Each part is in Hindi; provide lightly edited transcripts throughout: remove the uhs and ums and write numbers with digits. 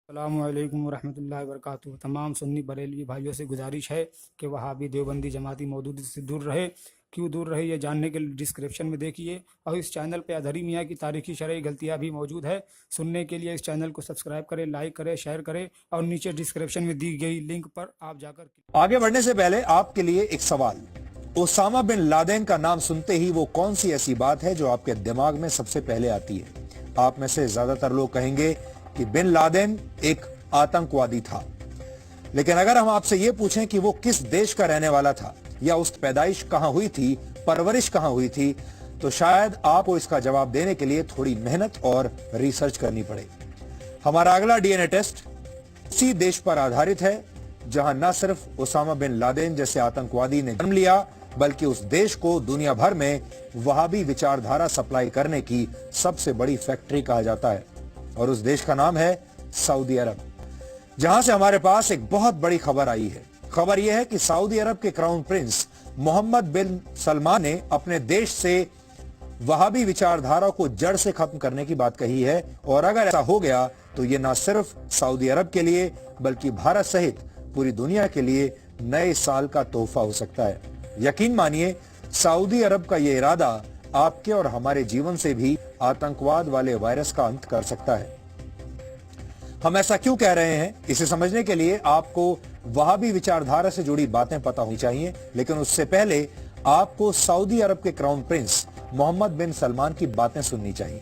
अस्सलामुअलैकुम वरहमतुल्लाहि वबरकातुहू। तमाम सुन्नी बरेलवी भाइयों से गुजारिश है कि वहाबी देवबंदी जमाती मौदूदी से दूर रहे। क्यों दूर रहे ये जानने के लिए डिस्क्रिप्शन में देखिए, और इस चैनल पे अजहरी मियाँ की तारीखी शरई गलतियाँ भी मौजूद है। सुनने के लिए इस चैनल को सब्सक्राइब करें, लाइक करें, शेयर करें, और नीचे डिस्क्रिप्शन में दी गई लिंक पर आप जाकर आगे बढ़ने से पहले आपके लिए एक सवाल। ओसामा बिन लादेन का नाम सुनते ही वो कौन सी ऐसी बात है जो आपके दिमाग में सबसे पहले आती है? आप में से ज्यादातर लोग कहेंगे कि बिन लादेन एक आतंकवादी था। लेकिन अगर हम आपसे ये पूछें कि वो किस देश का रहने वाला था या उसकी पैदाइश कहां हुई थी, परवरिश कहां हुई थी, तो शायद आपको इसका जवाब देने के लिए थोड़ी मेहनत और रिसर्च करनी पड़े। हमारा अगला डीएनए टेस्ट उसी देश पर आधारित है जहां न सिर्फ ओसामा बिन लादेन जैसे आतंकवादी ने जन्म लिया, बल्कि उस देश को दुनिया भर में वहाबी विचारधारा सप्लाई करने की सबसे बड़ी फैक्ट्री कहा जाता है। और उस देश का नाम है सऊदी अरब, जहां से हमारे पास एक बहुत बड़ी खबर आई है। खबर यह है कि सऊदी अरब के क्राउन प्रिंस मोहम्मद बिन सलमान ने अपने देश से वहाबी विचारधारा को जड़ से खत्म करने की बात कही है। और अगर ऐसा हो गया तो ये न सिर्फ सऊदी अरब के लिए बल्कि भारत सहित पूरी दुनिया के लिए नए साल का तोहफा हो सकता है। यकीन मानिए, सऊदी अरब का ये इरादा आपके और हमारे जीवन से भी आतंकवाद वाले वायरस का अंत कर सकता है। हम ऐसा क्यों कह रहे हैं, इसे समझने के लिए आपको वहाबी विचारधारा से जुड़ी बातें पता होनी चाहिए। लेकिन उससे पहले आपको सऊदी अरब के क्राउन प्रिंस मोहम्मद बिन सलमान की बातें सुननी चाहिए।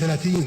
30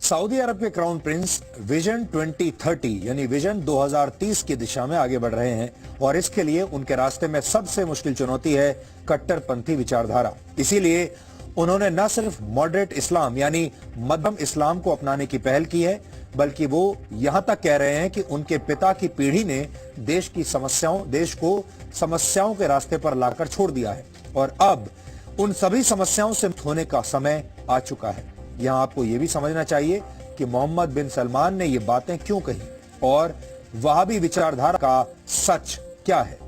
सऊदी अरब के क्राउन प्रिंस विजन 2030 यानी विजन 2030 की दिशा में आगे बढ़ रहे हैं, और इसके लिए उनके रास्ते में सबसे मुश्किल चुनौती है कट्टरपंथी विचारधारा। इसीलिए उन्होंने न सिर्फ मॉडरेट इस्लाम यानी मध्यम इस्लाम को अपनाने की पहल की है, बल्कि वो यहां तक कह रहे हैं कि उनके पिता की पीढ़ी ने देश को समस्याओं के रास्ते पर लाकर छोड़ दिया है, और अब उन सभी समस्याओं से मुक्त होने का समय आ चुका है। यहां आपको यह भी समझना चाहिए कि मोहम्मद बिन सलमान ने ये बातें क्यों कही और वहाबी विचारधारा का सच क्या है।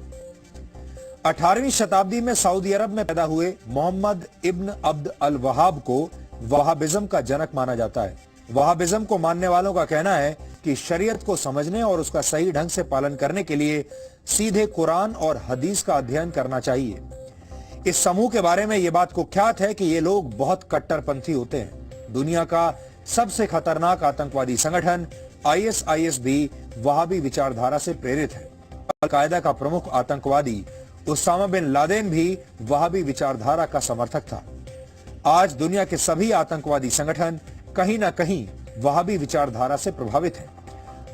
18वीं शताब्दी में सऊदी अरब में पैदा हुए मोहम्मद इब्न अब्द अल वहाब को वहाबिज्म का जनक माना जाता है। वहाबिज्म को मानने वालों का कहना है कि शरीयत को समझने और उसका सही ढंग से पालन करने के लिए सीधे कुरान और हदीस का अध्ययन करना चाहिए। इस समूह के बारे में यह बात कुख्यात है कि ये लोग बहुत कट्टरपंथी होते हैं। दुनिया का सबसे खतरनाक आतंकवादी संगठन आईएसआईएस भी वहाबी विचारधारा से प्रेरित है। अल-कायदा का प्रमुख आतंकवादी ओसामा बिन लादेन भी वहाबी विचारधारा का समर्थक था। आज दुनिया के सभी आतंकवादी संगठन कहीं ना कहीं वहाबी विचारधारा से प्रभावित हैं।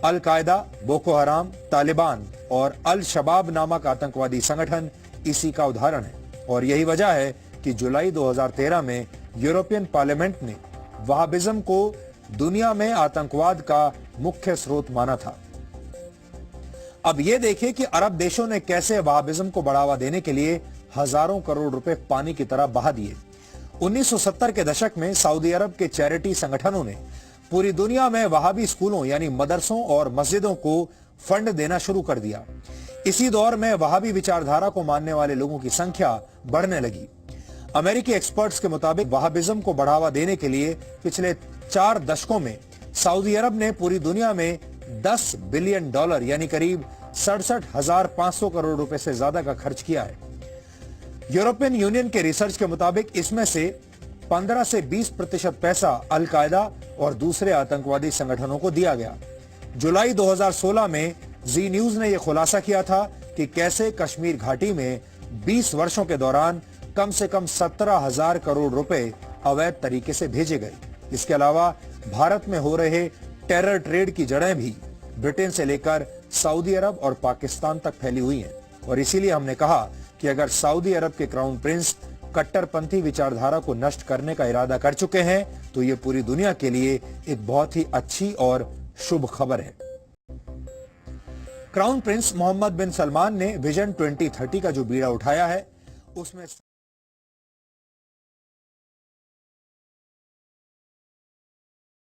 अल-कायदा, बोको हराम, तालिबान और अल शबाब नामक आतंकवादी संगठन इसी का उदाहरण है। और यही वजह है कि जुलाई 2013 में यूरोपियन पार्लियामेंट ने वहाबिज्म को दुनिया में आतंकवाद का मुख्य स्रोत माना था। अब यह देखिए कि अरब देशों ने कैसे वहाबिज्म को बढ़ावा देने के लिए हजारों करोड़ रुपए पानी की तरह बहा दिए। 1970 के दशक में सऊदी अरब के चैरिटी संगठनों ने पूरी दुनिया में वहाबी स्कूलों यानी मदरसों और मस्जिदों को फंड देना शुरू कर दिया। इसी दौर में वहाबी विचारधारा को मानने वाले लोगों की संख्या बढ़ने लगी। अमेरिकी एक्सपर्ट्स के मुताबिक वहाबिज्म को बढ़ावा देने के लिए पिछले 4 दशकों में सऊदी अरब ने पूरी दुनिया में $10 बिलियन यानी करीब 67,500 करोड़ रुपए से ज्यादा का खर्च किया है। यूरोपियन यूनियन के रिसर्च के मुताबिक इसमें से 15 से 20% पैसा अल-कायदा और दूसरे आतंकवादी संगठनों को दिया गया। जुलाई 2016 में जी न्यूज ने यह खुलासा किया था कि कैसे कश्मीर घाटी में 20 वर्षों के दौरान कम से कम 17,000 करोड़ रुपए अवैध तरीके से भेजे गए। इसके अलावा भारत में हो रहे टेरर ट्रेड की जड़ें भी ब्रिटेन से लेकर सऊदी अरब और पाकिस्तान तक फैली हुई हैं। और इसीलिए हमने कहा कि अगर सऊदी अरब के क्राउन प्रिंस कट्टरपंथी विचारधारा को नष्ट करने का इरादा कर चुके हैं, तो ये पूरी दुनिया के लिए एक बहुत ही अच्छी और शुभ खबर है। क्राउन प्रिंस मोहम्मद बिन सलमान ने विजन 2030 का जो बीड़ा उठाया है, उसमें